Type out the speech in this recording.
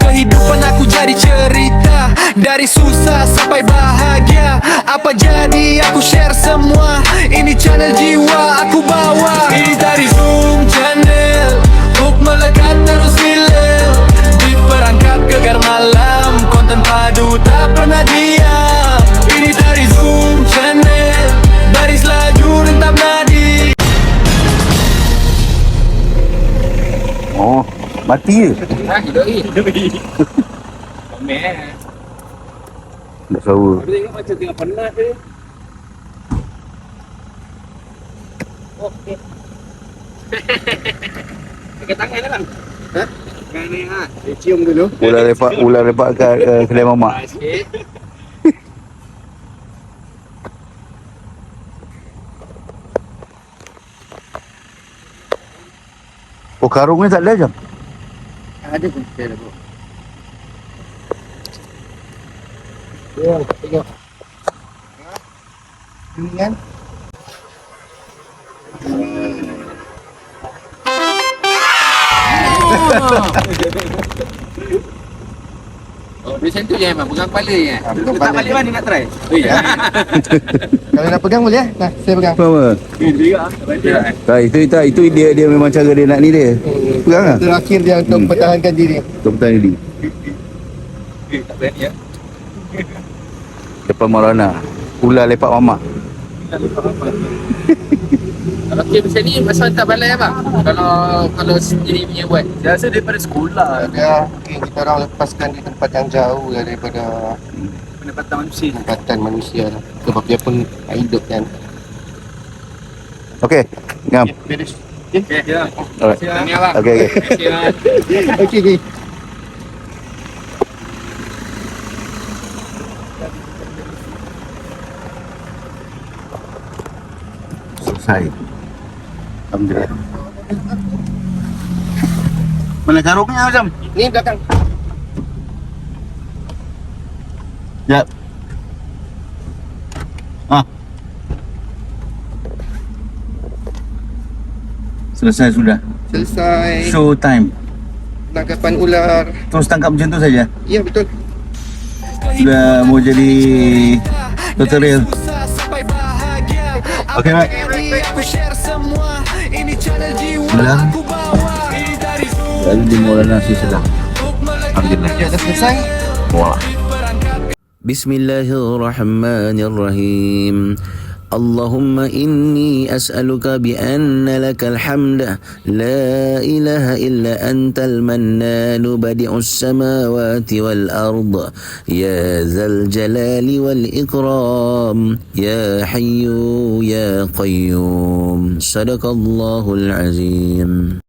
Kehidupan aku jadi cerita, dari susah sampai bahagia. Apa jadi aku share semua, ini channel jiwa aku bawa. Ini dari Zoom Channel, hook melekat terus gila. Di perangkap gegar malam, konten padu tak pernah diam. Ini dari Zoom Channel, baris laju rentap nadi. Oh, mati je. Tak sawa. Tengok macam tengah penat je. Okey. Pakai tangan lah bang. Ha? Tangan ni ha. Cium dulu. Ular lepak kat kedai mamak. Sikit. Oh, karung ni tak ada jam. Ada pun saya dah bawa. Ya, tengok. Ini kan? Oh, macam tu je memang pegang kepala je. Pegang Tak kepala. balik mana nak try? Oh ya. Kalau nak pegang boleh Nah, saya pegang. Apa? Tak, itu dia memang cara dia nak ni dia. Pegang lah. Terakhir dia untuk mempertahankan diri. Untuk bertahan diri. Tak berani ya. Depan Marana. Ular lepak mamak. Kalau game macam ni masa tak balai apa? Kalau sendiri punya buat. Saya rasa daripada sekolah Ada mungkin kita orang lepaskan di tempat yang jauh daripada pendapatan manusia. tempatan manusia lah. Sebab dia pun hidup kan. Okey. Ngam. Beres. Okey, ya. Alright. Terima kasih abang. Okey. Terima kasih. Okey okey. Selesai. Alhamdulillah. Mana karungnya macam? Ni belakang. Ya. Ah. Selesai sudah. Selesai. Show time. Tangkapan ular. Terus tangkap macam tu saja. Ya betul. Sudah mau jadi tutorial. Okey, Mat. Ulang. Lalu di Maulana nasi sedang. Alhamdulillah. Ya dah selesai. Wah. Bismillahirrahmanirrahim. اللهم إني أسألك بأن لك الحمد لا إله إلا أنت المنان بديع السماوات والأرض يا ذا الجلال والإكرام يا حي يا قيوم صدق الله العظيم.